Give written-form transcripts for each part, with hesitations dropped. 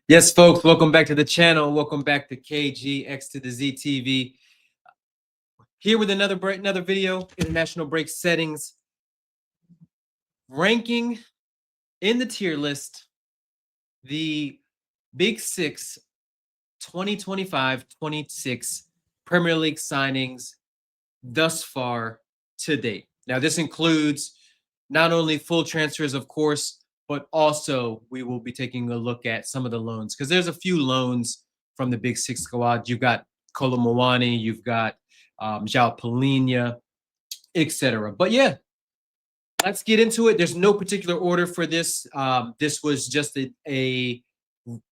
Yes, folks, welcome back to the channel. Welcome back to KGX to the Z TV. Here with another video, international break settings, ranking in the tier list, the Big Six 2025-26 Premier League signings thus far to date. Now, this includes not only full transfers, of course, but also we will be taking a look at some of the loans because there's a few loans from the Big Six squad. You've got Kolo Muani, you've got João Palhinha, etc. But yeah, let's get into it. There's no particular order for this. This was just a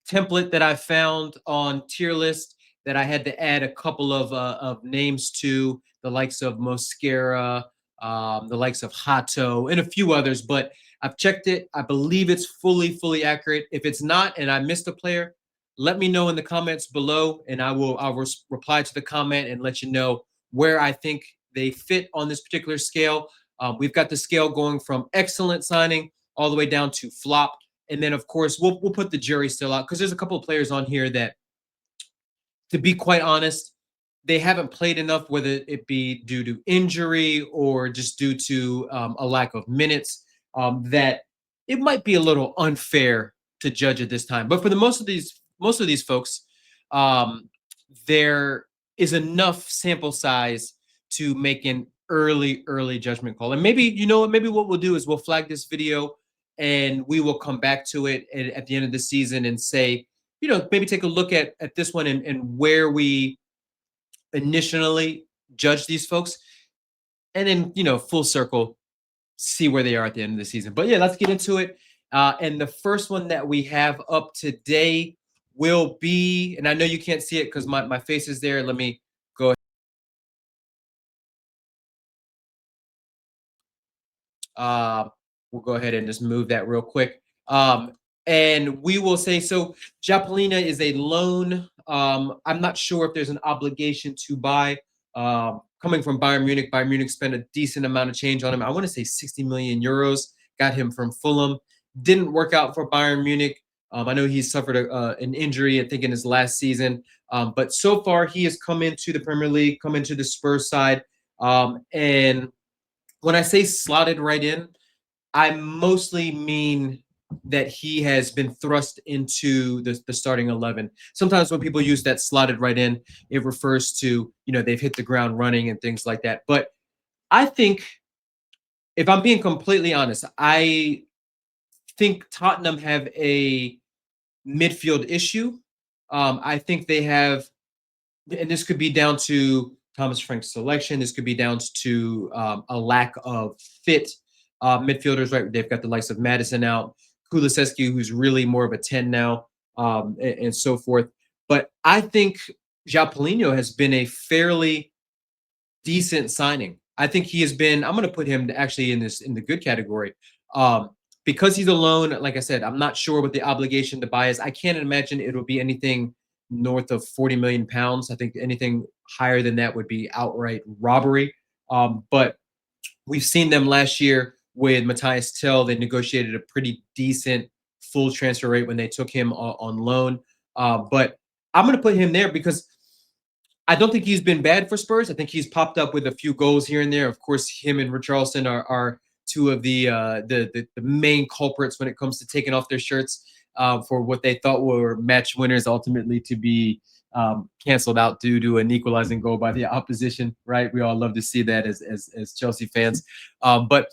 template that I found on tier list that I had to add a couple of names to, the likes of Mosquera, the likes of Hato, and a few others. But I've checked it. I believe it's fully accurate. If it's not, and I missed a player, let me know in the comments below, and I'll reply to the comment and let you know where I think they fit on this particular scale. We've got the scale going from excellent signing all the way down to flop. And then, of course, we'll put the jury still out because there's a couple of players on here that, to be quite honest, they haven't played enough, whether it be due to injury or just due to a lack of minutes, that it might be a little unfair to judge at this time. But for the most of these folks, um, there is enough sample size to make an early judgment call. And maybe, you know what, maybe what we'll do is we'll flag this video and we will come back to it at the end of the season and say, you know, maybe take a look at this one and where we initially judge these folks, and then, you know, full circle, see where they are at the end of the season. But yeah, let's get into it. And the first one that we have up today will be, and I know you can't see it because my face is there. Let me go ahead. We'll go ahead and just move that real quick. And we will say, so João Palhinha is a loan. I'm not sure if there's an obligation to buy. Coming from Bayern Munich spent a decent amount of change on him. I want to say 60 million euros. Got him from Fulham. Didn't work out for Bayern Munich. I know he suffered an injury, I think, in his last season. But so far, he has come into the Premier League, come into the Spurs side. And when I say slotted right in, I mostly mean that he has been thrust into the starting 11. Sometimes when people use that slotted right in, it refers to, you know, they've hit the ground running and things like that. But I think, if I'm being completely honest, I think Tottenham have a midfield issue. I think they have, and this could be down to Thomas Frank's selection. This could be down to a lack of fit midfielders, right? They've got the likes of Madison out, Kulusevski, who's really more of a 10 now, and so forth. But I think João Palhinha has been a fairly decent signing. I think he has been, I'm going to put him actually in the good category. Because he's alone, like I said, I'm not sure what the obligation to buy is. I can't imagine it'll be anything north of 40 million pounds. I think anything higher than that would be outright robbery. But we've seen them last year with Matthias Tell. They negotiated a pretty decent full transfer rate when they took him on loan. But I'm going to put him there because I don't think he's been bad for Spurs. I think he's popped up with a few goals here and there. Of course, him and Richarlison are two of the main culprits when it comes to taking off their shirts for what they thought were match winners, ultimately to be canceled out due to an equalizing goal by the opposition. Right? We all love to see that as Chelsea fans. But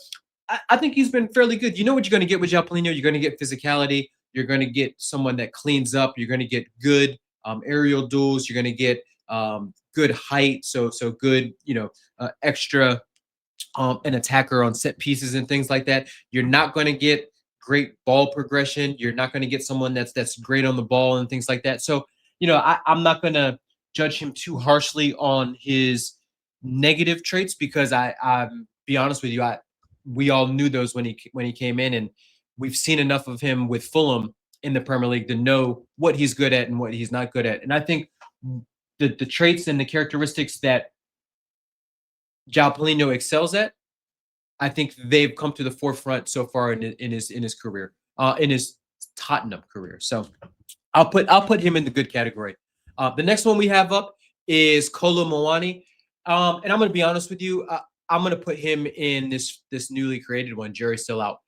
I think he's been fairly good. You know what you're going to get with João Palhinha? You're going to get physicality. You're going to get someone that cleans up. You're going to get good aerial duels. You're going to get good height, so good, you know, extra an attacker on set pieces and things like that. You're not going to get great ball progression. You're not going to get someone that's great on the ball and things like that. So, you know, I'm not going to judge him too harshly on his negative traits because I'm be honest with you, we all knew those when he came in, and we've seen enough of him with Fulham in the Premier League to know what he's good at and what he's not good at. And I think the traits and the characteristics that João Palhinha excels at, I think they've come to the forefront so far in his career, in his Tottenham career. So I'll put him in the good category. The next one we have up is Kolo Moani, and I'm going to be honest with you. I'm going to put him in this newly created one. Jerry's still out.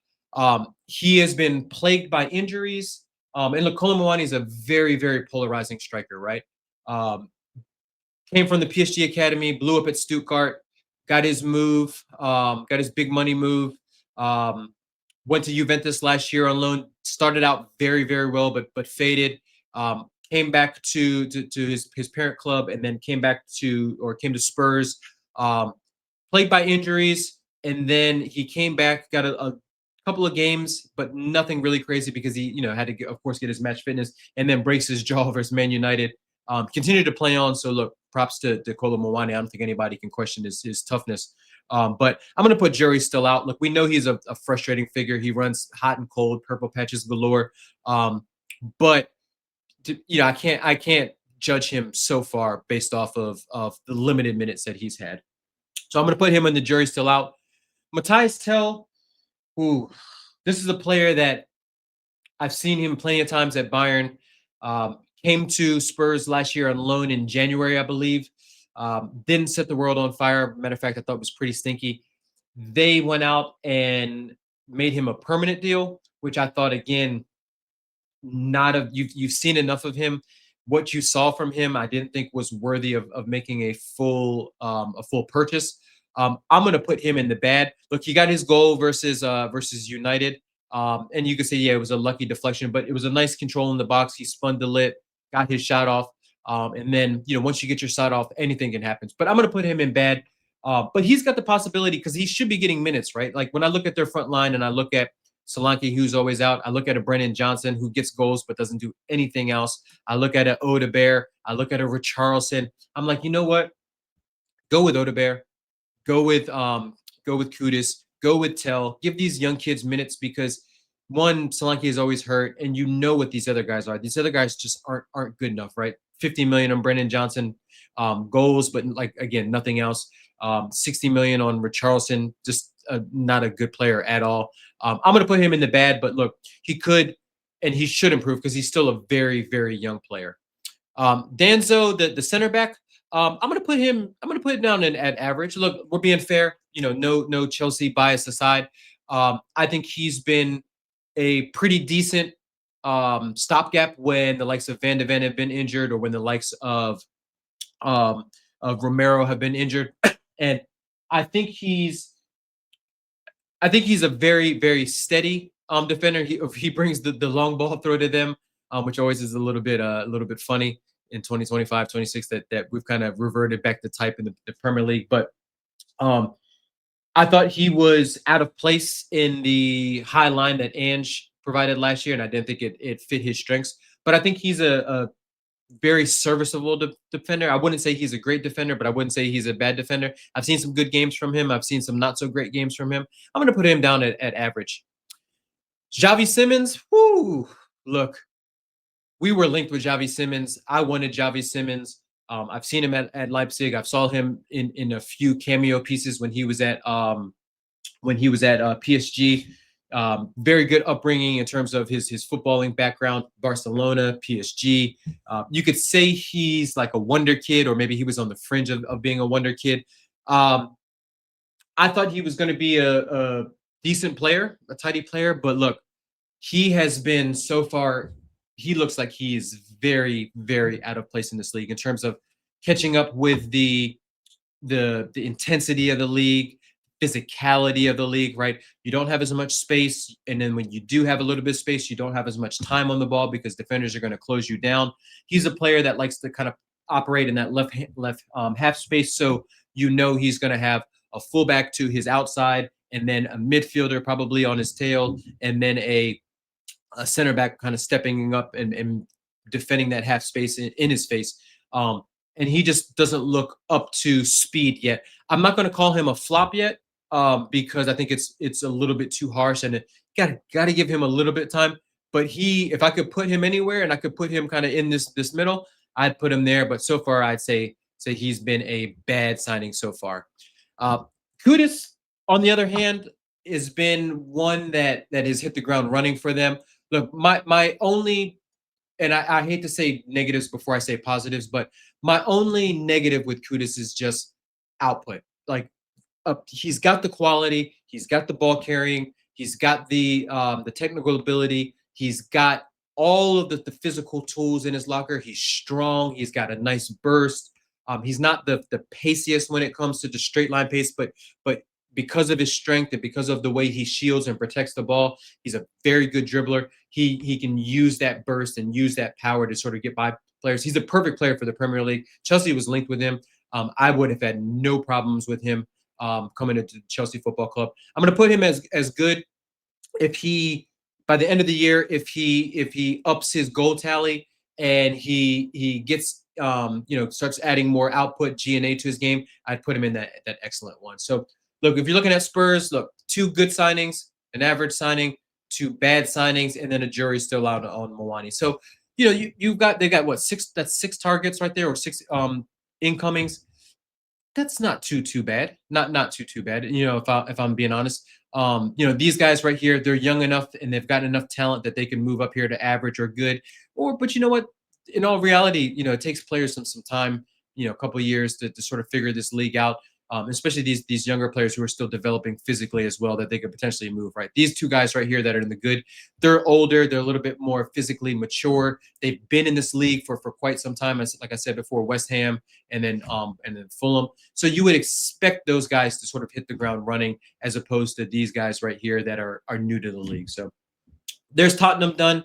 He has been plagued by injuries, and look, Kolo Moani is a very polarizing striker, right? Um, Came from the PSG academy, blew up at Stuttgart, got his move, got his big money move. Um, Went to Juventus last year on loan. Started out very well, but faded. Came back to his parent club, and then came to Spurs. Plagued by injuries, and then he came back, got a couple of games, but nothing really crazy because he had to of course get his match fitness, and then breaks his jaw versus Man United. Continued to play on. So look, props to Kolo Moani. I don't think anybody can question his toughness. But I'm going to put Jerry still out. Look, we know he's a frustrating figure. He runs hot and cold, purple patches galore. But I can't judge him so far based off of the limited minutes that he's had. So I'm going to put him on the jury still out. Matthias Tell, ooh, this is a player that I've seen him plenty of times at Bayern. Came to Spurs last year on loan in January, I believe. Didn't set the world on fire. Matter of fact, I thought it was pretty stinky. They went out and made him a permanent deal, which I thought again, not of you've seen enough of him. What you saw from him, I didn't think was worthy of making a full purchase. I'm going to put him in the bad. Look, he got his goal versus United, and you could say, yeah, it was a lucky deflection, but it was a nice control in the box. He spun the lit, got his shot off, and then once you get your shot off, anything can happen. But I'm going to put him in bad. But he's got the possibility because he should be getting minutes, right? Like when I look at their front line and I look at Solanke, who's always out. I look at a Brennan Johnson who gets goals but doesn't do anything else. I look at a Odebear. I look at a Richarlison. I'm like, you know what? Go with Odebear. Go with Kudus. Go with Tell. Give these young kids minutes because one, Solanke is always hurt, and you know what these other guys are. These other guys just aren't good enough, right? 50 million on Brennan Johnson, goals, but like again, nothing else. 60 million on Richarlison, just not a good player at all. I'm going to put him in the bad, but look, he could and he should improve because he's still a very young player. Danzo, the center back, I'm going to put him. I'm going to put it down at average. Look, we're being fair. No Chelsea bias aside. I think he's been a pretty decent stopgap when the likes of Van de Ven have been injured, or when the likes um, of Romero have been injured, and I think he's I think he's a very steady defender. He brings the long ball throw to them, which always is a little bit funny in 2025, 26 that we've kind of reverted back to type in the Premier League. But um, I thought he was out of place in the high line that Ange provided last year, and I didn't think it fit his strengths. But I think he's a very serviceable defender. I wouldn't say he's a great defender, but I wouldn't say he's a bad defender. I've seen some good games from him. I've seen some not so great games from him. I'm going to put him down at average. Xavi Simons, whoo, look, we were linked with Xavi Simons. I wanted Xavi Simons. I've seen him at Leipzig. I've saw him in a few cameo pieces when he was at PSG. Very good upbringing in terms of his footballing background. Barcelona, PSG. You could say he's like a wonder kid, or maybe he was on the fringe of being a wonder kid. I thought he was going to be a decent player, a tidy player, but look, he has been so far. He looks like he's very out of place in this league in terms of catching up with the intensity of the league, physicality of the league, right? You don't have as much space, and then when you do have a little bit of space, you don't have as much time on the ball because defenders are going to close you down. He's a player that likes to kind of operate in that left half space, so he's going to have a fullback to his outside, and then a midfielder probably on his tail, and then a center back kind of stepping up and defending that half space in his face. And he just doesn't look up to speed yet. I'm not going to call him a flop yet, because I think it's a little bit too harsh, and got to give him a little bit of time. But if I could put him anywhere, and I could put him kind of in this middle, I'd put him there. But so far, I'd say he's been a bad signing so far. Kudus, on the other hand, has been one that has hit the ground running for them. Look, my only and I hate to say negatives before I say positives, but my only negative with Kudus is just output. Like he's got the quality, he's got the ball carrying, he's got the technical ability, he's got all of the physical tools in his locker. He's strong, he's got a nice burst. He's not the paciest when it comes to the straight line pace, but because of his strength and because of the way he shields and protects the ball, he's a very good dribbler. He can use that burst and use that power to sort of get by players. He's a perfect player for the Premier League. Chelsea was linked with him. I would have had no problems with him coming into Chelsea Football Club. I'm going to put him as good if he by the end of the year if he ups his goal tally and he gets starts adding more output G&A to his game. I'd put him in that excellent one. So look, if you're looking at Spurs, look, two good signings, an average signing, two bad signings, and then a jury's still out on Mawani. So you've got they got what six that's six targets right there or six incomings. That's not too bad. Not too bad. If I'm being honest, these guys right here, they're young enough and they've got enough talent that they can move up here to average or good. But you know what? In all reality, it takes players some time, a couple of years to sort of figure this league out. Especially these younger players who are still developing physically as well, that they could potentially move. Right, these two guys right here that are in the good, they're older, they're a little bit more physically mature. They've been in this league for quite some time, as like I said before, West Ham and then Fulham. So you would expect those guys to sort of hit the ground running, as opposed to these guys right here that are new to the league. So there's Tottenham done.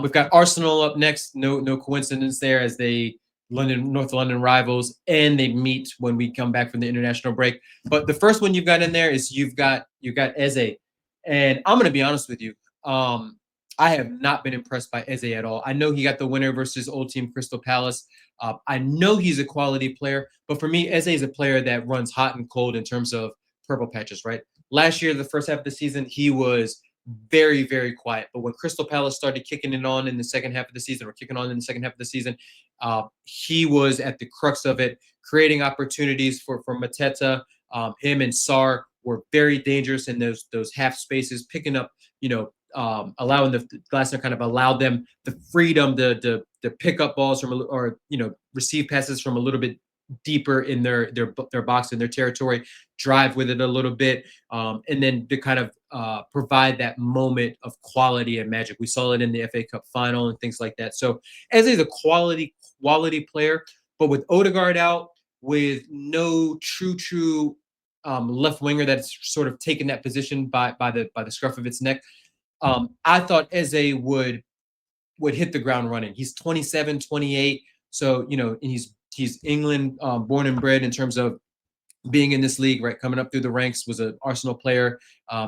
We've got Arsenal up next. No coincidence there, as they North London rivals, and they meet when we come back from the international break. But the first one you've got in there is you've got Eze, and I'm gonna be honest with you. I have not been impressed by Eze at all. I know he got the winner versus old team Crystal Palace. I know he's a quality player, but for me, Eze is a player that runs hot and cold in terms of purple patches. Right, last year, the first half of the season, he was very, very quiet. But when Crystal Palace started kicking it on in the second half of the season, or kicking on in the second half of the season, he was at the crux of it, creating opportunities for Mateta. Him and Sarr were very dangerous in those half spaces, picking up, allowing the Glasner kind of allowed them the freedom to pick up balls from or receive passes from a little bit deeper in their box, in their territory, drive with it a little bit, and then to kind of provide that moment of quality and magic. We saw it in the FA Cup final and things like that. So Eze is a quality player, but with Odegaard out, with no true left winger that's sort of taken that position by the scruff of its neck, I thought Eze would hit the ground running. He's 27, 28, so he's England born and bred in terms of being in this league, right? Coming up through the ranks, was an Arsenal player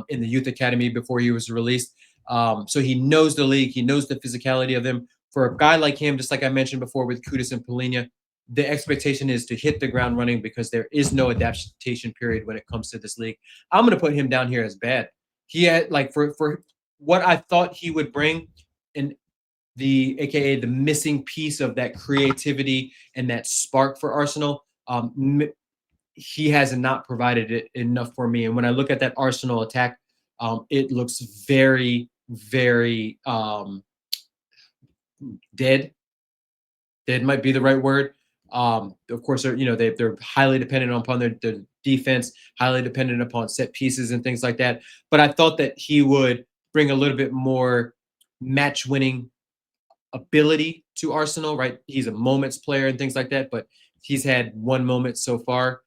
in the youth academy before he was released. So he knows the league, he knows the physicality of them. For a guy like him, just like I mentioned before with Kudus and Polina, the expectation is to hit the ground running because there is no adaptation period when it comes to this league. I'm going to put him down here as bad. He had like for what I thought he would bring, and AKA the missing piece of that creativity and that spark for Arsenal. He has not provided it enough for me. And when I look at that Arsenal attack, it looks very, very dead. Dead might be the right word. Of course, they're highly dependent upon their defense, highly dependent upon set pieces and things like that. But I thought that he would bring a little bit more match winning ability to Arsenal, right? He's a moments player and things like that, but he's had one moment so far.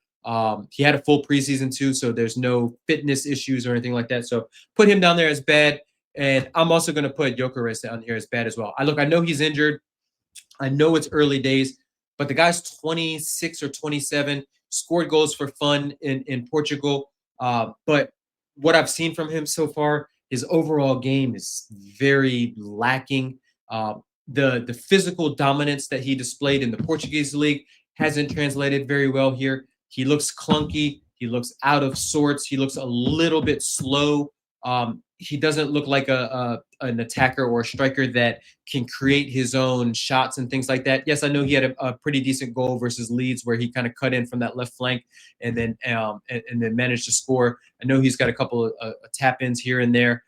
He had a full preseason too, so there's no fitness issues or anything like that. So put him down there as bad. And I'm also going to put Gyökeres down here as bad as well. I know he's injured. I know it's early days, but the guy's 26 or 27, scored goals for fun in Portugal. But what I've seen from him so far, his overall game is very lacking. The physical dominance that he displayed in the Portuguese league hasn't translated very well here. He looks clunky. He looks out of sorts. He looks a little bit slow. He doesn't look like an attacker or a striker that can create his own shots and things like that. Yes, I know he had a pretty decent goal versus Leeds where he kind of cut in from that left flank and then managed to score. I know he's got a couple of tap ins here and there,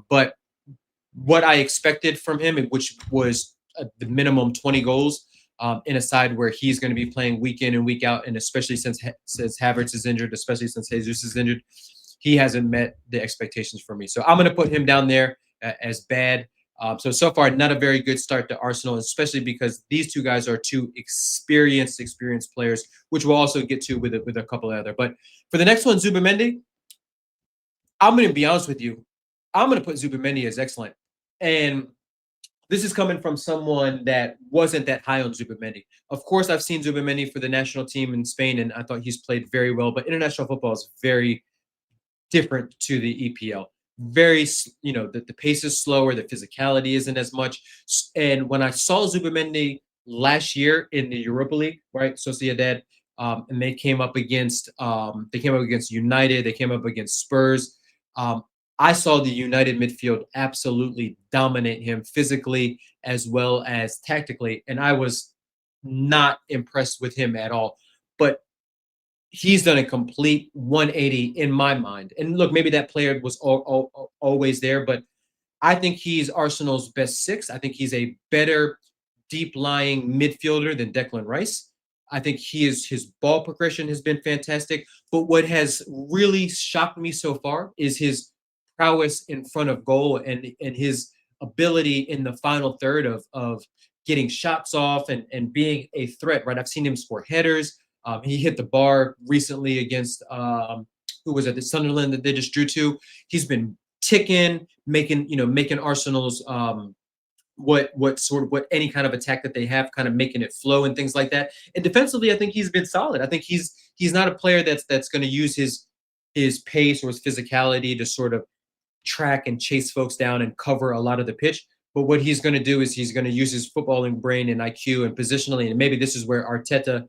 but what I expected from him, which was the minimum 20 goals in a side where he's going to be playing week in and week out, and especially since Havertz is injured, especially since Jesus is injured, he hasn't met the expectations for me. So I'm going to put him down there as bad. So far, not a very good start to Arsenal, especially because these two guys are two experienced players, which we'll also get to with a couple of other. But for the next one, Zubimendi, I'm going to be honest with you. I'm going to put Zubimendi as excellent. And this is coming from someone that wasn't that high on Zubimendi. Of course, I've seen Zubimendi for the national team in Spain, and I thought he's played very well. But international football is very different to the EPL. Very, the pace is slower, the physicality isn't as much. And when I saw Zubimendi last year in the Europa League, right, Sociedad, and they came up against United, they came up against Spurs. I saw the United midfield absolutely dominate him physically as well as tactically, and I was not impressed with him at all. But he's done a complete 180 in my mind. And look, maybe that player was always there, but I think he's Arsenal's best six. I think he's a better deep lying midfielder than Declan Rice. I think his ball progression has been fantastic. But what has really shocked me so far is his prowess in front of goal and his ability in the final third of getting shots off and being a threat, right? I've seen him score headers. He hit the bar recently against who was it? The Sunderland that they just drew to. He's been ticking, making Arsenal's what any kind of attack that they have, kind of making it flow and things like that. And defensively, I think he's been solid. I think he's not a player that's going to use his pace or his physicality to sort of track and chase folks down and cover a lot of the pitch. But what he's going to do is he's going to use his footballing brain and IQ and positionally. And maybe this is where Arteta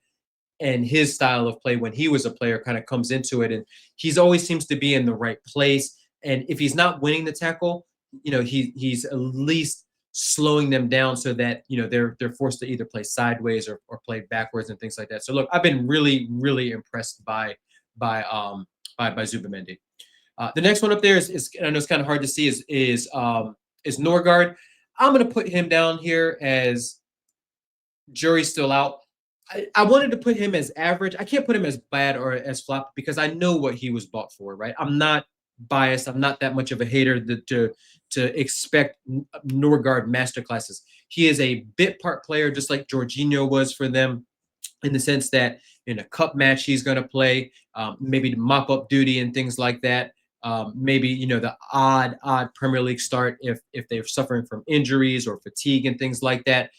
and his style of play when he was a player kind of comes into it. And he's always seems to be in the right place. And if he's not winning the tackle, he's at least slowing them down so that they're forced to either play sideways or play backwards and things like that. So look, I've been really, really impressed by Zubimendi. The next one up there is I know it's kind of hard to see is Norgard. I'm going to put him down here as jury's still out. I wanted to put him as average. I can't put him as bad or as flop because I know what he was bought for, right? I'm not biased. I'm not that much of a hater to expect Norgard masterclasses. He is a bit part player, just like Jorginho was for them, in the sense that in a cup match he's going to play, maybe the mop up duty and things like that. Maybe the odd Premier League start if they're suffering from injuries or fatigue and things like that.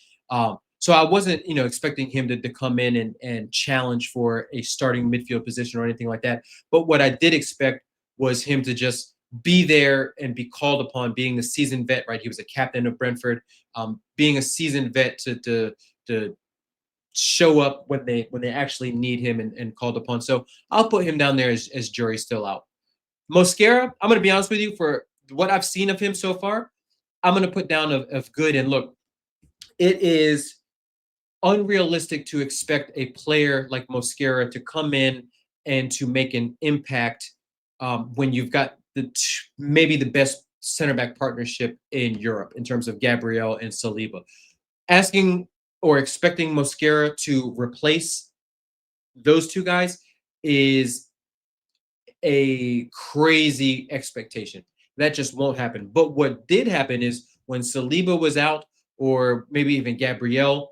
So I wasn't, expecting him to come in and challenge for a starting midfield position or anything like that. But what I did expect was him to just be there and be called upon, being a seasoned vet, right? He was a captain of Brentford, being a seasoned vet to show up when they actually need him and called upon. So I'll put him down there as jury still out. Mosquera, I'm going to be honest with you, for what I've seen of him so far, I'm going to put down of good. And look, it is unrealistic to expect a player like Mosquera to come in and to make an impact when you've got maybe the best center back partnership in Europe in terms of Gabriel and Saliba. Asking or expecting Mosquera to replace those two guys is a crazy expectation. That just won't happen. But what did happen is when Saliba was out, or maybe even Gabriel,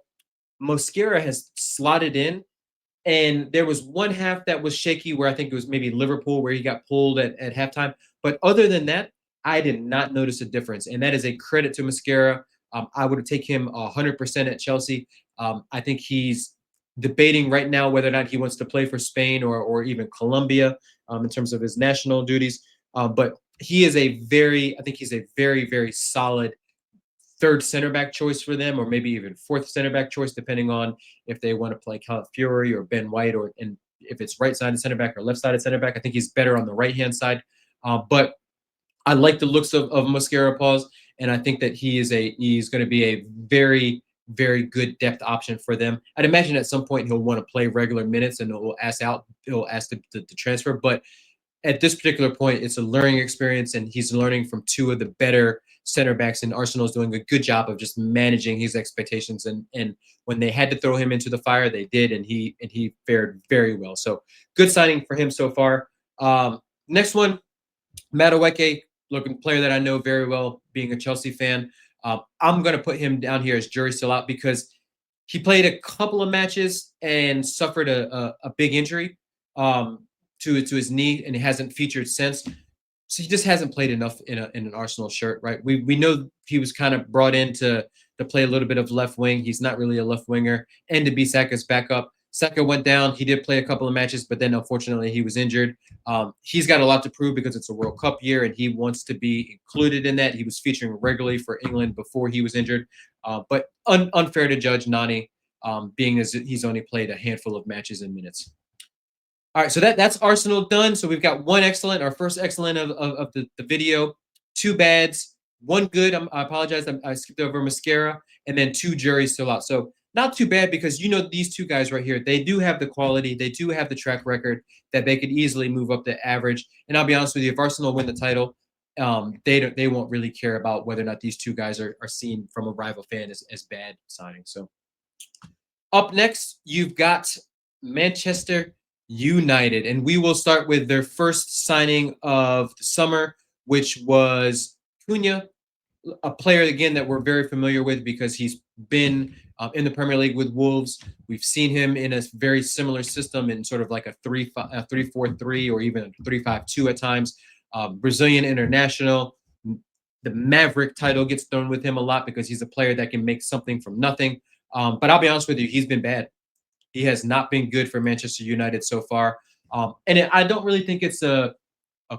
Mosquera has slotted in. And there was one half that was shaky where I think it was maybe Liverpool where he got pulled at halftime. But other than that, I did not notice a difference. And that is a credit to Mosquera. I would take him 100% at Chelsea. I think he's debating right now whether or not he wants to play for Spain or even Colombia in terms of his national duties. But he is I think he's a very, very solid third center back choice for them, or maybe even fourth center back choice, depending on if they want to play Calafiori or Ben White, and if it's right sided center back or left sided center back. I think he's better on the right hand side. But I like the looks of Mosquera, Paws, and I think that he's going to be a very, very good depth option for them. I'd imagine at some point he'll want to play regular minutes and he'll ask to transfer. But at this particular point, it's a learning experience, and he's learning from two of the better center backs, and Arsenal is doing a good job of just managing his expectations. And when they had to throw him into the fire, they did, and he fared very well. So good signing for him so far. Next one, Madueke, looking player that I know very well, being a Chelsea fan. I'm going to put him down here as jury still out because he played a couple of matches and suffered a big injury to his knee, and he hasn't featured since. So he just hasn't played enough in an Arsenal shirt, right? We know he was kind of brought in to play a little bit of left wing. He's not really a left winger, and to be Saka's backup. Saka went down. He did play a couple of matches, but then unfortunately he was injured. He's got a lot to prove because it's a World Cup year, and he wants to be included in that. He was featuring regularly for England before he was injured, but unfair to judge Nani, being as he's only played a handful of matches and minutes. All right, so that's Arsenal done. So we've got one excellent, our first excellent of the video, two bads, one good. I apologize, I skipped over mascara, and then two juries still out. So not too bad because you know these two guys right here, they do have the quality, they do have the track record that they could easily move up to average. And I'll be honest with you, if Arsenal win the title, they won't really care about whether or not these two guys are seen from a rival fan as bad signings. So up next, you've got Manchester United, and we will start with their first signing of the summer, which was Cunha, a player again that we're very familiar with because he's been in the Premier League with Wolves. We've seen him in a very similar system in sort of like a 3-4-3 or even a 3-5-2 at times. Brazilian international. The Maverick title gets thrown with him a lot because he's a player that can make something from nothing. But I'll be honest with you, he's been bad. He has not been good for Manchester United so far. I don't really think it's a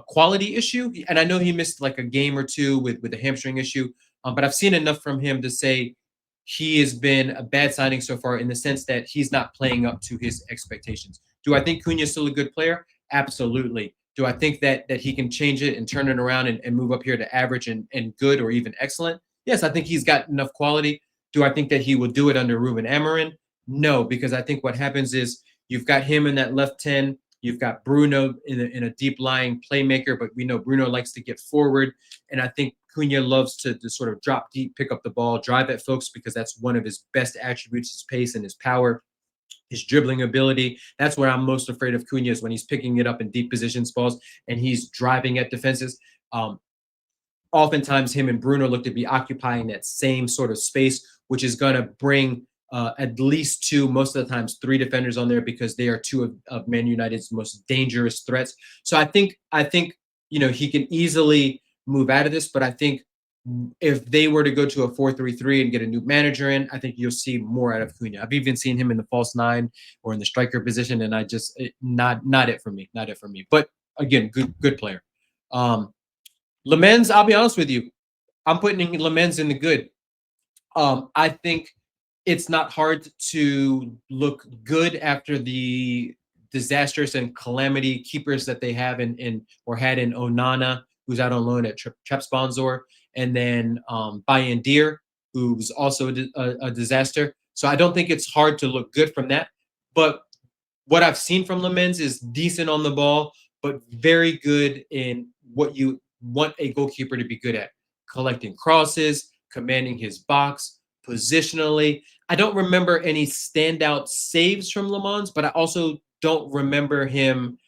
quality issue. And I know he missed like a game or two with a hamstring issue. But I've seen enough from him to say he has been a bad signing so far in the sense that he's not playing up to his expectations. Do I think Cunha is still a good player? Absolutely. Do I think that he can change it and turn it around and move up here to average and good or even excellent? Yes, I think he's got enough quality. Do I think that he will do it under Ruben Amorim? No, because I think what happens is you've got him in that left 10. You've got Bruno in a deep lying playmaker, but we know Bruno likes to get forward. And I think Cunha loves to sort of drop deep, pick up the ball, drive at folks because that's one of his best attributes, his pace and his power, his dribbling ability. That's where I'm most afraid of Cunha is when he's picking it up in deep positions balls and he's driving at defenses. Oftentimes him and Bruno look to be occupying that same sort of space, which is going to bring at least two, most of the times three defenders on there because they are two of Man United's most dangerous threats. So I think he can easily move out of this, but I think if they were to go to a 4-3-3 and get a new manager in, I think you'll see more out of Cunha. I've even seen him in the false nine or in the striker position, and not it for me, not it for me. But again, good player. Lemens, I'll be honest with you, I'm putting Lemens in the good. I think it's not hard to look good after the disastrous and calamity keepers that they have had in Onana, who's out on loan at Trabzonspor, and then Bayindir, who's also a disaster. So I don't think it's hard to look good from that. But what I've seen from Lemens is decent on the ball, but very good in what you want a goalkeeper to be good at: collecting crosses, commanding his box, positionally. I don't remember any standout saves from Lemens, but I also don't remember him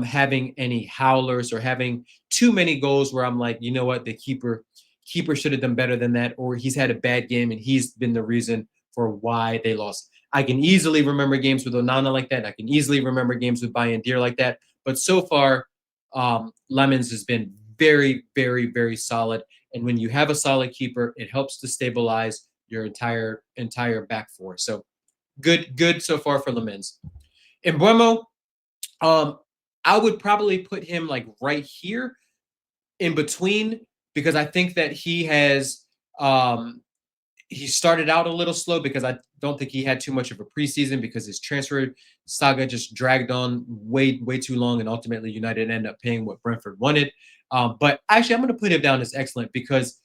having any howlers or having too many goals where I'm like, you know what, the keeper should have done better than that, or he's had a bad game and he's been the reason for why they lost. I can easily remember games with Onana like that. I can easily remember games with Bayindir like that. But so far, Lemens has been very, very, very solid. And when you have a solid keeper, it helps to stabilize your entire back four. So good so far for Lemens. Mbeumo, I would probably put him like right here in between because I think that he has he started out a little slow because I don't think he had too much of a preseason because his transfer saga just dragged on way too long, and ultimately United ended up paying what Brentford wanted. But actually, I'm going to put him down as excellent because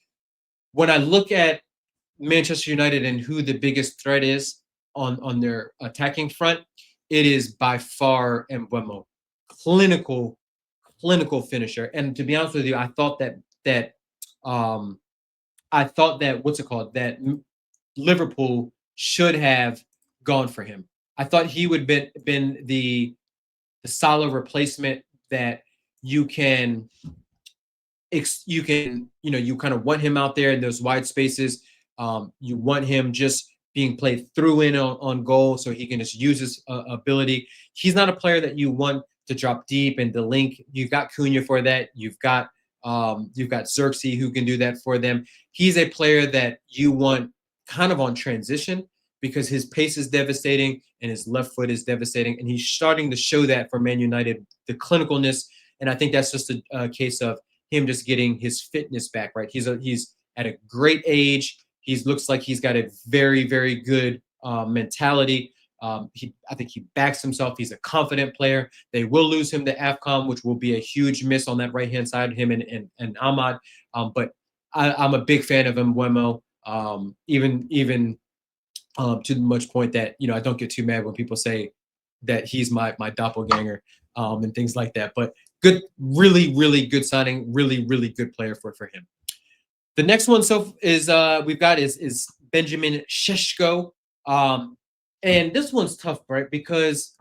when I look at Manchester United and who the biggest threat is on their attacking front, it is by far Mbeumo. Clinical finisher. And to be honest with you, I thought that I thought that what's it called that Liverpool should have gone for him. I thought he would been the solid replacement that you can you can, you kind of want him out there in those wide spaces. You want him just being played through in on goal so he can just use his ability. He's not a player that you want to drop deep and to link. You've got Cunha for that. You've got Xerxes who can do that for them. He's a player that you want kind of on transition because his pace is devastating and his left foot is devastating, and he's starting to show that for Man United, the clinicalness. And I think that's just a case of him just getting his fitness back, right? He's at a great age. He looks like he's got a very, very good mentality. I think he backs himself. He's a confident player. They will lose him to AFCON, which will be a huge miss on that right hand side, him and Ahmad. But I'm a big fan of Mbeumo. Even to the much point that I don't get too mad when people say that he's my doppelganger and things like that. But good, really, really good signing. Really, really good player for him. The next one we've got is Benjamin Šeško. And this one's tough, right? Because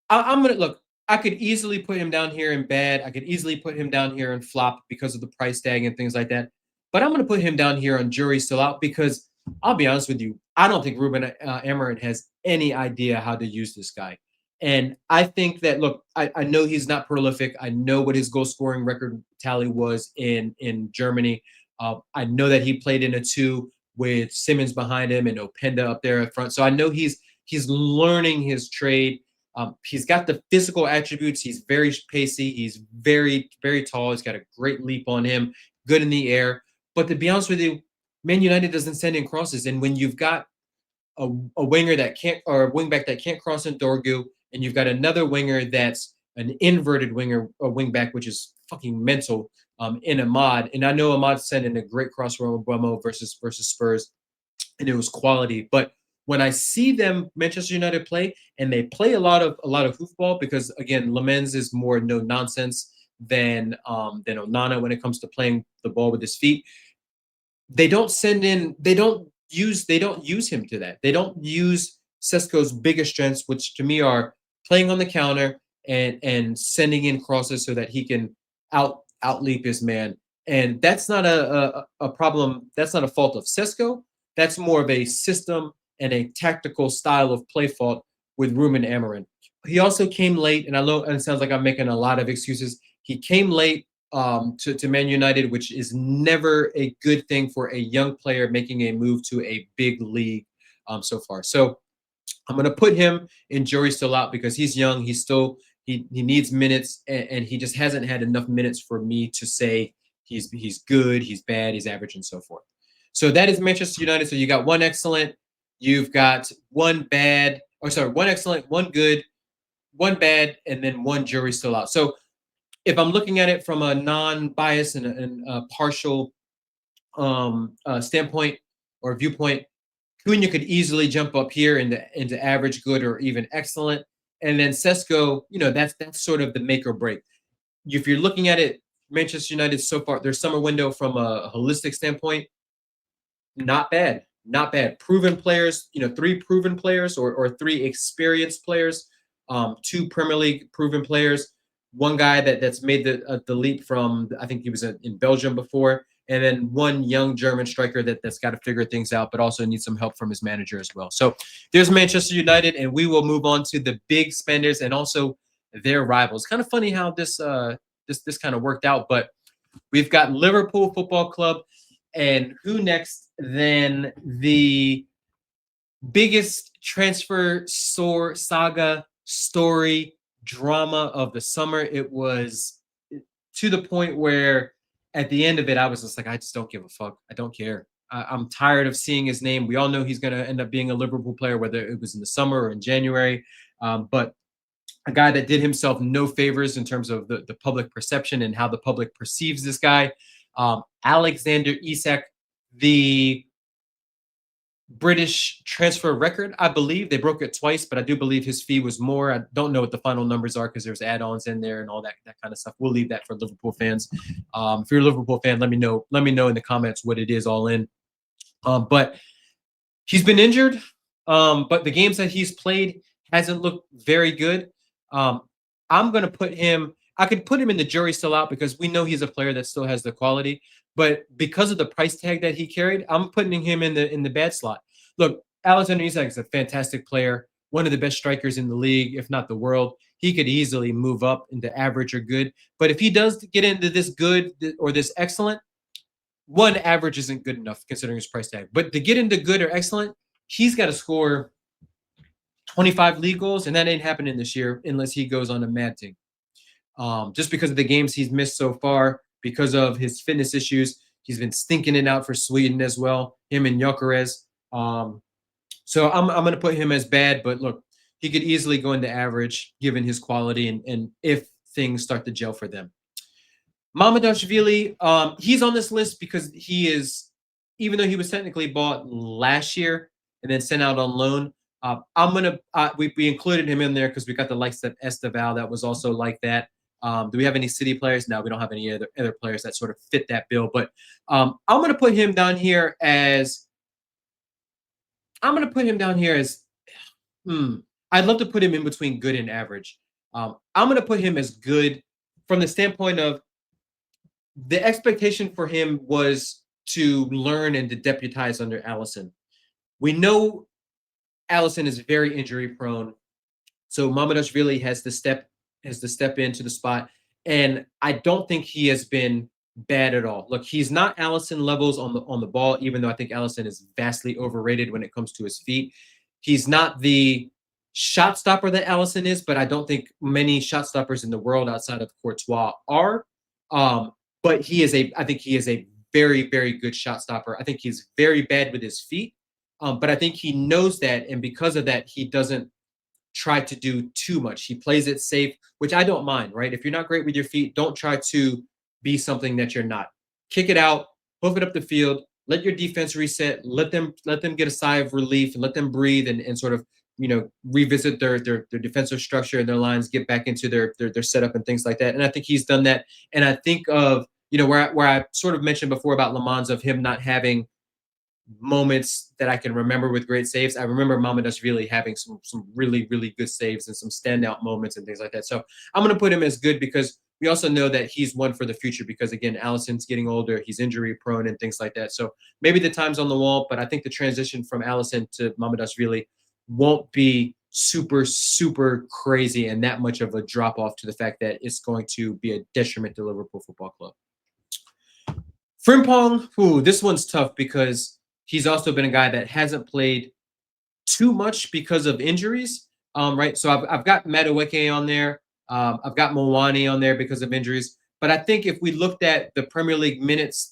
I'm gonna look. I could easily put him down here in bad. I could easily put him down here in flop because of the price tag and things like that. But I'm gonna put him down here on jury still out because I'll be honest with you. I don't think Ruben Amorim has any idea how to use this guy. And I think that look, I know he's not prolific. I know what his goal scoring record tally was in Germany. I know that he played in a two with Simmons behind him and Openda up there at front. So I know he's learning his trade. He's got the physical attributes. He's very pacey. He's very, very tall. He's got a great leap on him, good in the air. But to be honest with you, Man United doesn't send in crosses. And when you've got a winger that can't, or a wingback that can't cross in Dorgu, and you've got another winger that's an inverted winger, a wingback, which is fucking mental, in Ahmad. And I know Ahmad sent in a great cross from Mbeumo versus Spurs, and it was quality. But when I see them Manchester United play, and they play a lot of hoofball, because again, Lamens is more no nonsense than Onana when it comes to playing the ball with his feet. They don't use him to that. They don't use Sesko's biggest strengths, which to me are playing on the counter and sending in crosses so that he can outleap his man. And that's not a problem. That's not a fault of Sesko. That's more of a system and a tactical style of play fault with Ruben Amorim. He also came late, and I know and it sounds like I'm making a lot of excuses. He came late to Man United, which is never a good thing for a young player making a move to a big league so far. So I'm going to put him in jury still out because he's young. He's still he needs minutes, and he just hasn't had enough minutes for me to say he's good, he's bad, he's average, and so forth. So that is Manchester United. So you got one excellent, you've got one bad, or sorry, one excellent, one good, one bad, and then one jury still out. So if I'm looking at it from a non-bias and a partial standpoint or viewpoint, Cunha could easily jump up here into average, good, or even excellent. And then Sesko, that's sort of the make or break. If you're looking at it, Manchester United so far, their summer window from a holistic standpoint, not bad. Not bad. Proven players, three proven players or three experienced players, two Premier League proven players, one guy that's made the leap from, I think he was in Belgium before, and then one young German striker that's got to figure things out, but also needs some help from his manager as well. So there's Manchester United, and we will move on to the big spenders and also their rivals. Kind of funny how this kind of worked out, but we've got Liverpool Football Club, and who next than the biggest transfer saga story drama of the summer. It was to the point where at the end of it, I was just like, I just don't give a fuck. I don't care. I'm tired of seeing his name. We all know he's going to end up being a Liverpool player, whether it was in the summer or in January. But a guy that did himself no favors in terms of the public perception and how the public perceives this guy. Alexander Isak, the British transfer record. I believe they broke it twice, but I do believe his fee was more. I don't know what the final numbers are because there's add-ons in there and all that kind of stuff. We'll leave that for Liverpool fans. If you're a Liverpool fan, let me know. Let me know in the comments what it is all in. But he's been injured. But the games that he's played hasn't looked very good. Um, I'm gonna put him. I could put him in the jury still out because we know he's a player that still has the quality. But because of the price tag that he carried, I'm putting him in the bad slot. Look, Alexander Isak is a fantastic player, one of the best strikers in the league, if not the world. He could easily move up into average or good. But if he does get into this good or this excellent, one, average isn't good enough considering his price tag. But to get into good or excellent, he's got to score 25 league goals, and that ain't happening this year unless he goes on a mad team. Just because of the games he's missed so far, because of his fitness issues, he's been stinking it out for Sweden as well. Him and Gyökeres. So I'm going to put him as bad, but look, he could easily go into average given his quality and if things start to gel for them. Mamardashvili, he's on this list because he is, even though he was technically bought last year and then sent out on loan, we included him in there because we got the likes of Esteval that was also like that. Do we have any City players? No, we don't have any other players that sort of fit that bill. But I'm going to put him down here as. I'd love to put him in between good and average. I'm going to put him as good from the standpoint of the expectation for him was to learn and to deputize under Alisson. We know Alisson is very injury prone, so Mamardashvili has to step into the spot, and I don't think he has been bad at all. Look, he's not Alisson levels on the ball, even though I think Alisson is vastly overrated when it comes to his feet. He's not the shot stopper that Alisson is, but I don't think many shot stoppers in the world outside of Courtois are. But I think he is a very, very good shot stopper. I think he's very bad with his feet. But I think he knows that. And because of that, he doesn't try to do too much. He plays it safe, which I don't mind, right? If you're not great with your feet, don't try to be something that you're not. Kick it out, hoof it up the field, let your defense reset, let them get a sigh of relief and let them breathe and sort of revisit their defensive structure and their lines, get back into their setup and things like that. And I think he's done that. And I think of where I sort of mentioned before about Le Mans of him not having moments that I can remember with great saves. I remember Mamardashvili having some really, really good saves and some standout moments and things like that. So I'm going to put him as good because we also know that he's one for the future because, again, Alisson's getting older. He's injury prone and things like that. So maybe the time's on the wall, but I think the transition from Alisson to Mamardashvili won't be super, super crazy and that much of a drop off to the fact that it's going to be a detriment to Liverpool Football Club. Frimpong, this one's tough because he's also been a guy that hasn't played too much because of injuries, right? So I've got Madueke on there. I've got Mawani on there because of injuries. But I think if we looked at the Premier League minutes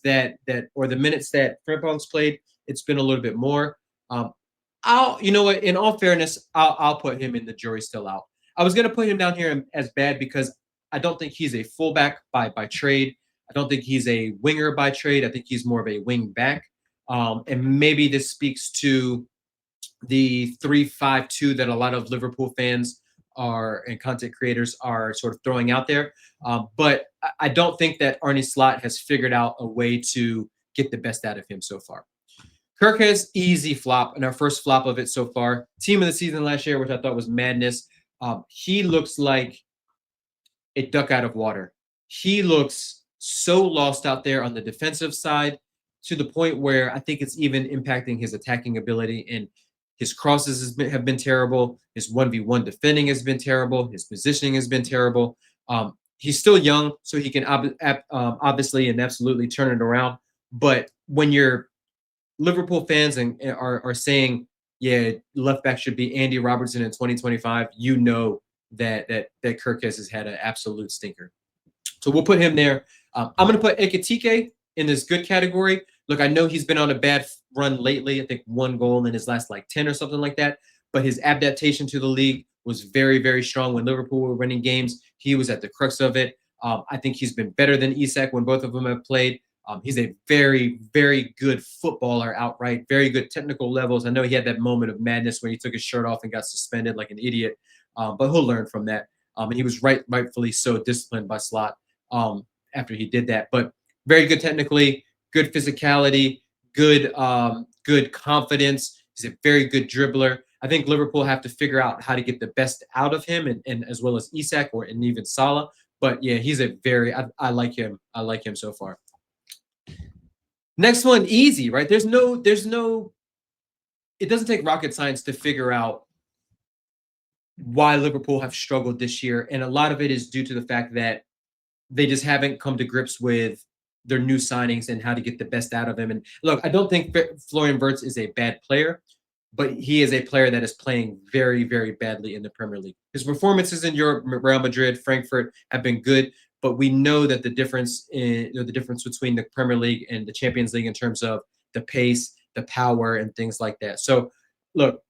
or the minutes that Frimpong's played, it's been a little bit more. In all fairness, I'll put him in the jury still out. I was going to put him down here as bad because I don't think he's a fullback by trade. I don't think he's a winger by trade. I think he's more of a wing back. And maybe this speaks to the 3-5-2 that a lot of Liverpool fans and content creators are sort of throwing out there. But I don't think that Arne Slot has figured out a way to get the best out of him so far. Kerkez, easy flop, and our first flop of it so far. Team of the season last year, which I thought was madness. He looks like a duck out of water. He looks so lost out there on the defensive side to the point where I think it's even impacting his attacking ability. And his crosses have been terrible. His 1v1 defending has been terrible. His positioning has been terrible. He's still young, so he can obviously and absolutely turn it around. But when you're Liverpool fans and are saying, yeah, left back should be Andy Robertson in 2025, you know that Kerkez has had an absolute stinker. So we'll put him there. I'm going to put Ekitike in this good category. Look, I know he's been on a bad run lately. I think 1 goal in his last 10 or something like that. But his adaptation to the league was very, very strong when Liverpool were winning games. He was at the crux of it. I think he's been better than Isak when both of them have played. He's a very, very good footballer outright, very good technical levels. I know he had that moment of madness when he took his shirt off and got suspended like an idiot, but he'll learn from that. And he was rightfully so disciplined by Slot after he did that. But very good technically, good physicality, good confidence. He's a very good dribbler. I think Liverpool have to figure out how to get the best out of him, and as well as Isak and even Salah. But yeah, he's a very I like him. I like him so far. Next one, easy, right? There's no. It doesn't take rocket science to figure out why Liverpool have struggled this year, and a lot of it is due to the fact that they just haven't come to grips with their new signings and how to get the best out of him. And look, I don't think Florian Wirtz is a bad player, but he is a player that is playing very, very badly in the Premier League. His performances in Europe, Real Madrid, Frankfurt have been good, but we know that the difference the difference between the Premier League and the Champions League in terms of the pace, the power, and things like that. So, look,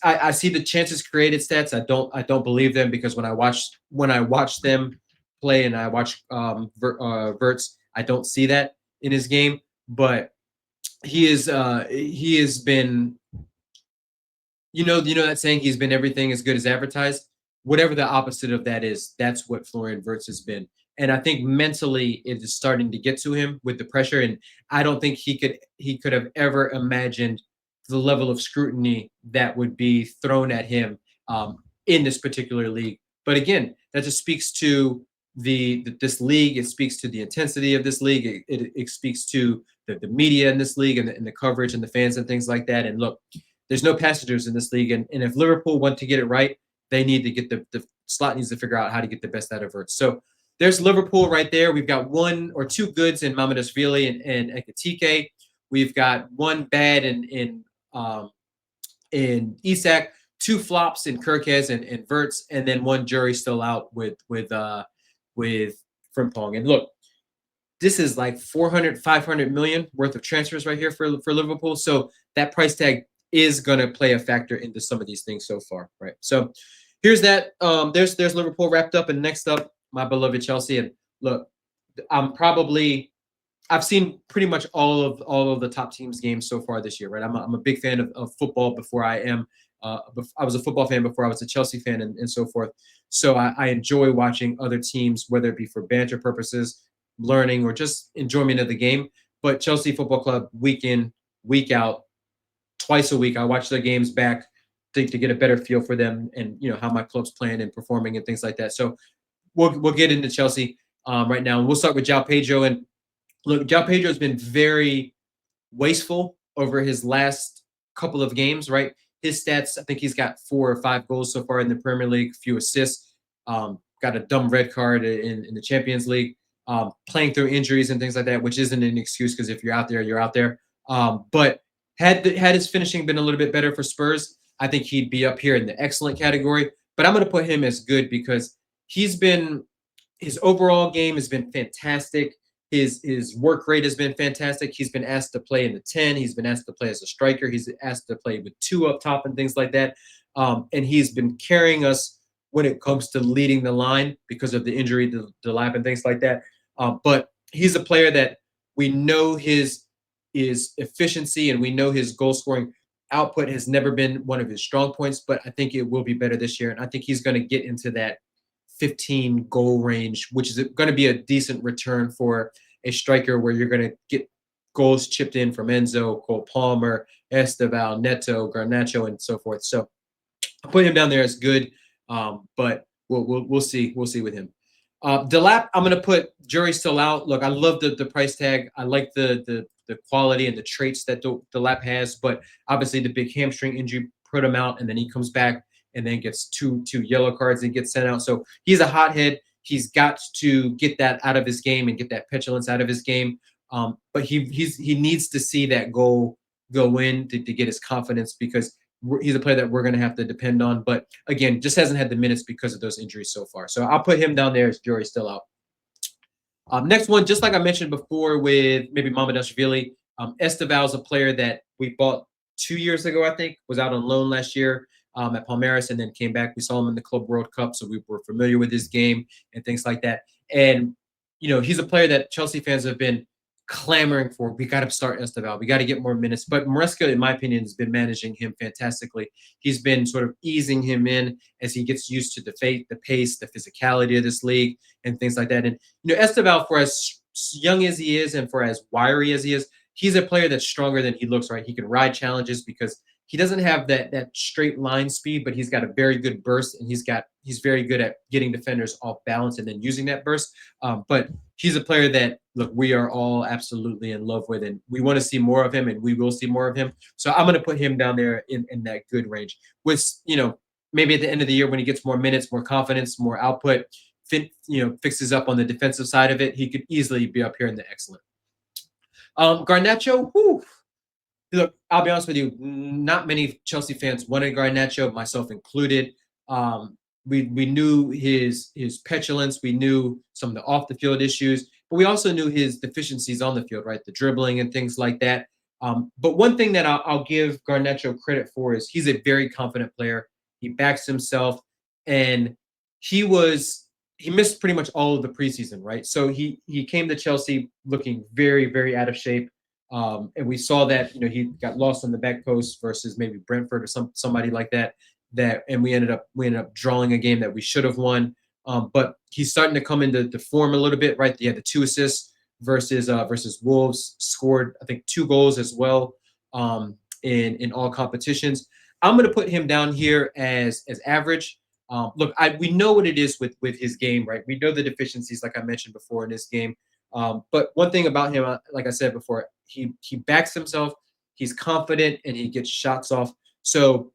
I see the chances created stats. I don't believe them because when I watch them play and I watch Verts, I don't see that in his game. But he has been, that saying, he's been everything as good as advertised. Whatever the opposite of that is, that's what Florian Wirtz has been. And I think mentally it is starting to get to him with the pressure. And I don't think he could have ever imagined the level of scrutiny that would be thrown at him in this particular league. But again, that just speaks to this league. It speaks to the intensity of this league. It speaks to the media in this league and the coverage and the fans and things like that. And look, there's no passengers in this league. And if Liverpool want to get it right, they need to get the Slot needs to figure out how to get the best out of Verts. So there's Liverpool right there. We've got one or two goods in Mamardashvili and Ekitike. We've got one bad in Isak, two flops in Kirkez and Verts, and then one jury still out with Frimpong. And look, this is like 400, 500 million worth of transfers right here for Liverpool. So that price tag is going to play a factor into some of these things so far, right? So here's that. There's Liverpool wrapped up, and next up, my beloved Chelsea. And look, I've seen pretty much all of the top teams' games so far this year, right? I'm a big fan of football before I am. I was a football fan before I was a Chelsea fan and so forth. So I enjoy watching other teams, whether it be for banter purposes, learning, or just enjoyment of the game. But Chelsea Football Club, week in, week out, twice a week, I watch their games back to get a better feel for them and how my club's playing and performing and things like that. So we'll get into Chelsea right now. And we'll start with João Pedro. And look, João Pedro has been very wasteful over his last couple of games, right? His stats, I think he's got 4 or 5 goals so far in the Premier League, few assists, got a dumb red card in the Champions League, playing through injuries and things like that, which isn't an excuse because if you're out there, you're out there. But had his finishing been a little bit better for Spurs, I think he'd be up here in the excellent category. But I'm going to put him as good because his overall game has been fantastic. His work rate has been fantastic. He's been asked to play in the 10. He's been asked to play as a striker. He's asked to play with 2 up top and things like that. And he's been carrying us when it comes to leading the line because of the injury to Delap and things like that. But he's a player that we know his efficiency and we know his goal scoring output has never been one of his strong points, but I think it will be better this year. And I think he's going to get into that 15 goal range, which is going to be a decent return for a striker where you're going to get goals chipped in from Enzo, Cole Palmer, Esteval, Neto, Garnacho, and so forth. So I'll put him down there as good, but we'll see. We'll see with him. Delap, I'm going to put jury still out. Look, I love the price tag. I like the quality and the traits that Delap has, but obviously the big hamstring injury put him out, and then he comes back and then gets two yellow cards and gets sent out. So he's a hothead. He's got to get that out of his game and get that petulance out of his game. But he needs to see that goal go in to get his confidence because he's a player that we're going to have to depend on. But again, just hasn't had the minutes because of those injuries so far. So I'll put him down there as jury still out. Next one, just like I mentioned before with maybe Mamardashvili, Esteval is a player that we bought 2 years ago, I think, was out on loan last year at Palmeiras and then came back. We saw him in the Club World Cup, so we were familiar with his game and things like that. And, he's a player that Chelsea fans have been clamoring for. We got to start Esteval. We got to get more minutes. But Maresca, in my opinion, has been managing him fantastically. He's been sort of easing him in as he gets used to the pace, the physicality of this league, and things like that. And Esteval, for as young as he is and for as wiry as he is, he's a player that's stronger than he looks. Right, he can ride challenges because he doesn't have that straight line speed, but he's got a very good burst, and he's very good at getting defenders off balance and then using that burst. But he's a player that, look, we are all absolutely in love with, and we want to see more of him, and we will see more of him. So I'm going to put him down there in that good range. With maybe at the end of the year when he gets more minutes, more confidence, more output, fixes up on the defensive side of it, he could easily be up here in the excellent. Garnacho, whew, look, I'll be honest with you, not many Chelsea fans wanted Garnacho, myself included. We knew his petulance, we knew some of the off the field issues, but we also knew his deficiencies on the field, right? The dribbling and things like that. But one thing that I'll give Garnacho credit for is he's a very confident player. He backs himself, and he missed pretty much all of the preseason, right? So he came to Chelsea looking very, very out of shape. And we saw that he got lost on the back post versus maybe Brentford or somebody like that. And we ended up drawing a game that we should have won. But he's starting to come into the form a little bit, right? He had the 2 assists versus Wolves, scored I think 2 goals as well in all competitions. I'm going to put him down here as average. Look, we know what it is with his game, right? We know the deficiencies, like I mentioned before, in this game. But one thing about him, like I said before, he backs himself, he's confident, and he gets shots off. So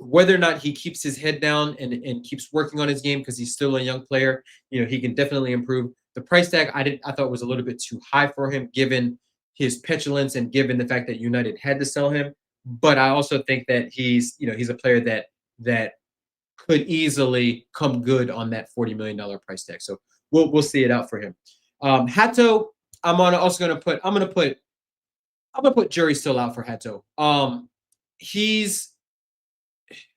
whether or not he keeps his head down and keeps working on his game, because he's still a young player, he can definitely improve. The price tag I thought was a little bit too high for him, given his petulance and given the fact that United had to sell him. But I also think that he's a player that could easily come good on that $40 million price tag. So we'll see it out for him. Hato, I'm gonna put jury still out for Hato. He's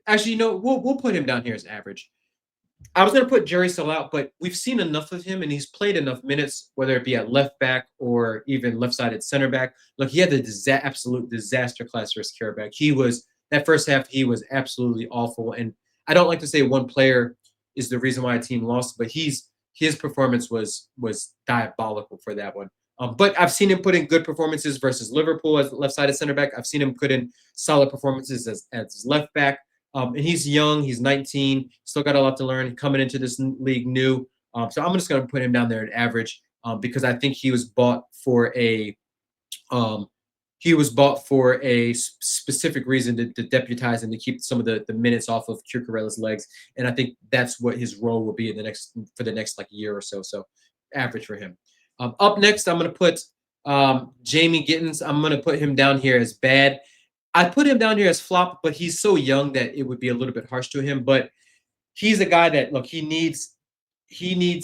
actually, we'll put him down here as average. I was gonna put jury still out, but we've seen enough of him and he's played enough minutes, whether it be at left back or even left-sided center back. Look, he had the absolute disaster class risk care back. That first half, he was absolutely awful. And I don't like to say one player is the reason why a team lost, but his performance was diabolical for that one. But I've seen him put in good performances versus Liverpool as left-sided center back. I've seen him put in solid performances as left back. And he's young. He's 19. Still got a lot to learn. Coming into this league new. So I'm just going to put him down there at average because I think he was bought for a specific reason to deputize and to keep some of the minutes off of Cucurella's legs. And I think that's what his role will be for the next like year or so. So average for him. Up next, I'm going to put Jamie Gittins. I'm going to put him down here as bad. I put him down here as flop, but he's so young that it would be a little bit harsh to him. But he's a guy that, look, he needs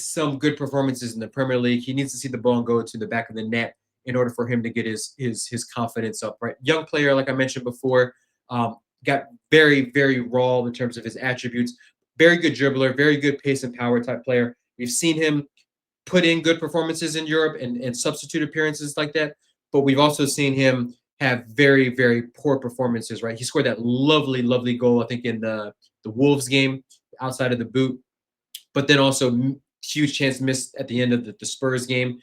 some good performances in the Premier League. He needs to see the ball go to the back of the net in order for him to get his confidence up, right? Young player, like I mentioned before, got very, very raw in terms of his attributes. Very good dribbler, very good pace and power type player. We've seen him put in good performances in Europe and substitute appearances like that. But we've also seen him have very, very poor performances, right? He scored that lovely, lovely goal, I think, in the Wolves game outside of the boot. But then also huge chance missed at the end of the Spurs game.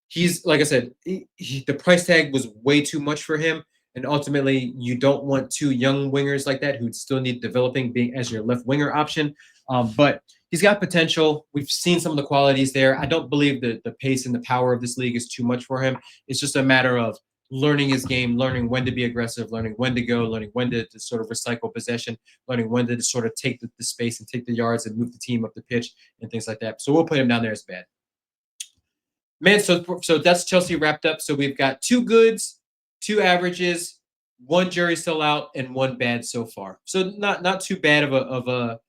He's, like I said, the price tag was way too much for him. And ultimately, you don't want 2 young wingers like that who still need developing being as your left winger option. But he's got potential. We've seen some of the qualities there. I don't believe the pace and the power of this league is too much for him. It's just a matter of learning his game, learning when to be aggressive, learning when to go, learning when to sort of recycle possession, learning when to sort of take the space and take the yards and move the team up the pitch and things like that. So we'll put him down there as bad. Man, so that's Chelsea wrapped up. So we've got 2 goods, 2 averages, 1 jury still out, and 1 bad so far. So not too bad of a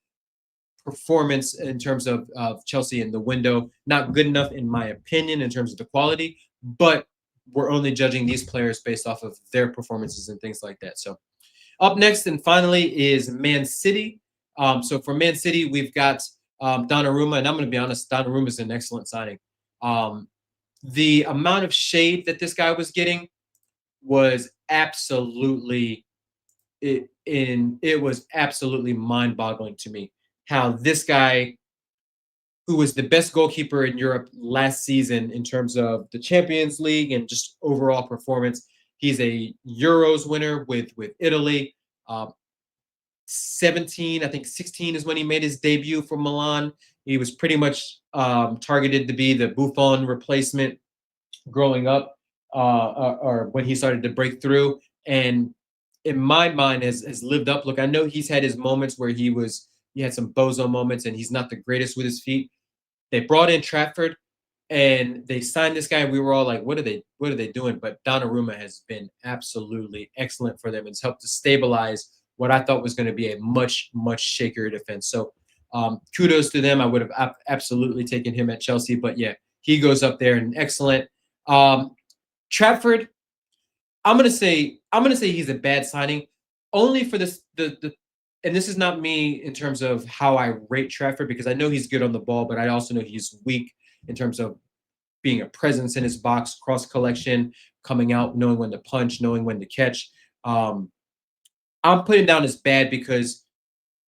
performance in terms of Chelsea in the window. Not good enough, in my opinion, in terms of the quality, but we're only judging these players based off of their performances and things like that. So up next and finally is Man City. So for Man City, we've got Donnarumma, and I'm going to be honest, Donnarumma is an excellent signing. the amount of shade that this guy was getting was absolutely it was absolutely mind-boggling to me how this guy who was the best goalkeeper in Europe last season in terms of the Champions League and just overall performance. He's a Euros winner with Italy. 17, I think 16 is when he made his debut for Milan. He was pretty much targeted to be the Buffon replacement growing up, or when he started to break through. And in my mind, has lived up. Look, I know he's had his moments where he had some bozo moments, and he's not the greatest with his feet. They brought in Trafford and they signed this guy. We were all like, what are they doing? But Donnarumma has been absolutely excellent for them. It's helped to stabilize what I thought was going to be a much shakier defense. So kudos to them. I would have absolutely taken him at Chelsea, but yeah, he goes up there and excellent. Trafford, I'm gonna say he's a bad signing, only for this the and this is not me in terms of how I rate Trafford because I know he's good on the ball, but I also know he's weak in terms of being a presence in his box, cross collection, coming out, knowing when to punch, knowing when to catch. Um, I'm putting down as bad because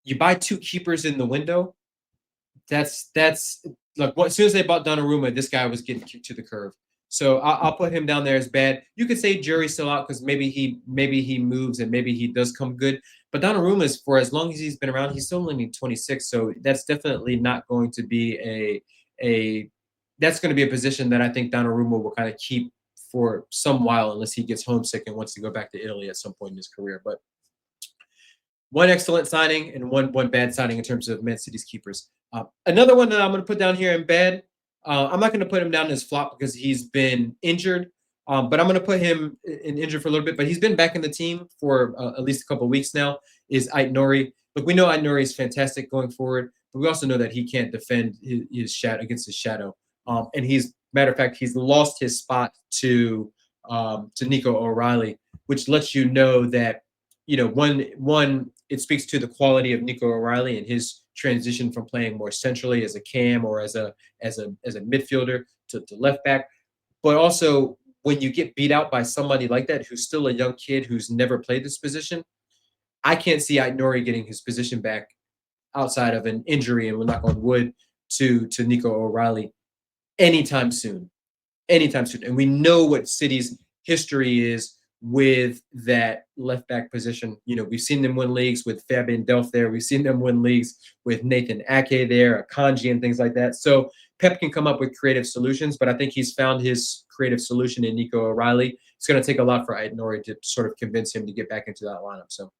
you buy two keepers in the window. That's like as soon as they bought Donnarumma, this guy was getting kicked to the curb. So I'll put him down there as bad. You could say jury's still out because maybe he moves and maybe he does come good. But Donnarumma is for as long as he's been around, he's still only 26. So that's definitely not going to be a that's going to be a position that I think Donnarumma will kind of keep for some while unless he gets homesick and wants to go back to Italy at some point in his career. But one excellent signing and one bad signing in terms of Man City's keepers. Another one that I'm going to put down here in bad. I'm not going to put him down as flop because he's been injured, but I'm going to put him in injured for a little bit. But he's been back in the team for at least a couple of weeks now. Is Ait-Nouri? Look, we know Ait-Nouri is fantastic going forward, but we also know that he can't defend his shadow against his shadow. And he's matter of fact, he's lost his spot to Nico O'Reilly, which lets you know that one it speaks to the quality of Nico O'Reilly and his transition from playing more centrally as a cam or as a midfielder to left back. But also when you get beat out by somebody like that who's still a young kid who's never played this position, I can't see Ait-Nouri getting his position back outside of an injury, and we're knock on wood to Nico O'Reilly anytime soon. Anytime soon. And we know what City's history is with that left back position. We've seen them win leagues with Fabian Delph there. We've seen them win leagues with Nathan Ake there, Akanji, and things like that. So Pep can come up with creative solutions, but I think he's found his creative solution in Nico O'Reilly. It's going to take a lot for Ait-Nouri to sort of convince him to get back into that lineup. So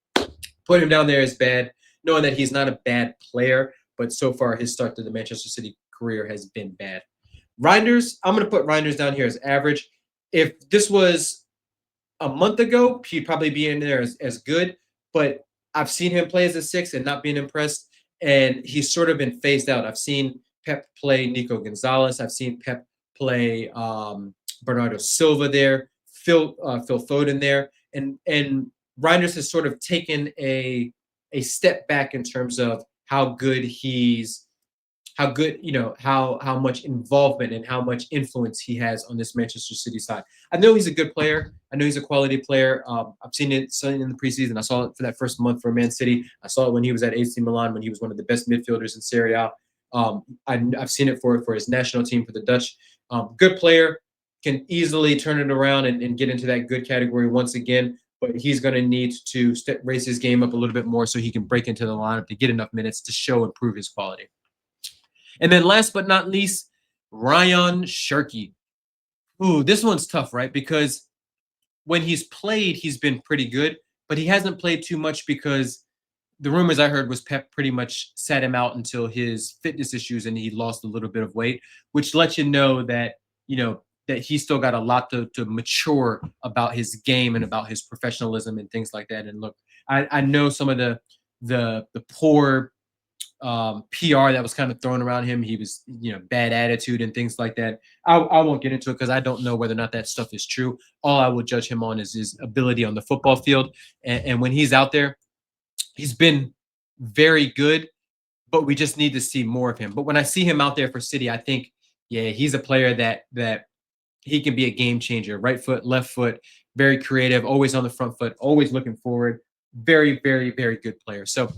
put him down there is bad, knowing that he's not a bad player, but so far his start to the Manchester City career has been bad. Reinders, I'm going to put Reinders down here as average. If this was a month ago, he'd probably be in there as good, but I've seen him play as a six and not being impressed, and he's sort of been phased out. I've seen Pep play Nico Gonzalez. I've seen Pep play Bernardo Silva there, Phil Foden there, and Reinders has sort of taken a step back in terms of how good how much involvement and how much influence he has on this Manchester City side. I know he's a good player. I know he's a quality player. I've seen it in the preseason. I saw it for that first month for Man City. I saw it when he was at AC Milan, when he was one of the best midfielders in Serie A. I've seen it for his national team for the Dutch. Good player, can easily turn it around and get into that good category once again. But he's going to need to raise his game up a little bit more so he can break into the lineup to get enough minutes to show and prove his quality. And then last but not least, Rayan Cherki. Ooh, this one's tough, right? Because when he's played, he's been pretty good, but he hasn't played too much because the rumors I heard was Pep pretty much sat him out until his fitness issues and he lost a little bit of weight, which lets you know that, that he's still got a lot to mature about his game and about his professionalism and things like that. And look, I know some of the poor PR that was kind of thrown around him. He was, bad attitude and things like that. I won't get into it because I don't know whether or not that stuff is true. All I will judge him on is his ability on the football field. And when he's out there, he's been very good, but we just need to see more of him. But when I see him out there for City, I think, yeah, he's a player that he can be a game changer. Right foot, left foot, very creative, always on the front foot, always looking forward. Very, very, very good player. So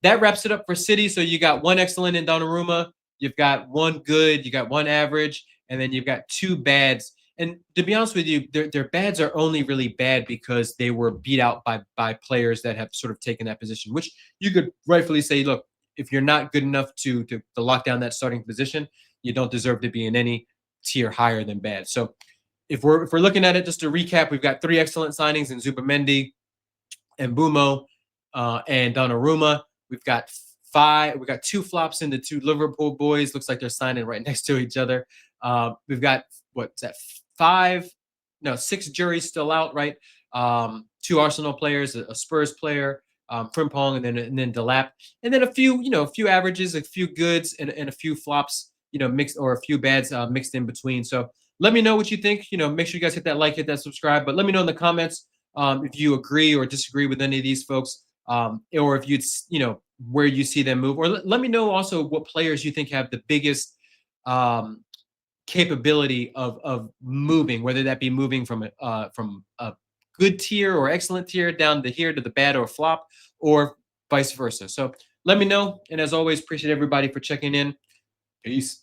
that wraps it up for City. So you got one excellent in Donnarumma, you've got one good, you got one average, and then you've got two bads. And to be honest with you, their bads are only really bad because they were beat out by players that have sort of taken that position, which you could rightfully say, look, if you're not good enough to lock down that starting position, you don't deserve to be in any tier higher than bad. So if we're looking at it, just to recap, we've got three excellent signings in Zubimendi and Bumo and Donnarumma. We've got five. We got two flops in the two Liverpool boys. Looks like they're signing right next to each other. We've got what's that? Five, no, six juries still out, right? Two Arsenal players, a Spurs player, Frimpong, and then Delap, and then a few, a few averages, a few goods, and a few flops, mixed or a few bads mixed in between. So let me know what you think. Make sure you guys hit that like, hit that subscribe, but let me know in the comments if you agree or disagree with any of these folks, or if you'd, where you see them move, or let me know also what players you think have the biggest capability of moving, whether that be moving from a good tier or excellent tier down to here to the bad or flop, or vice versa. So let me know. And as always, appreciate everybody for checking in. Peace.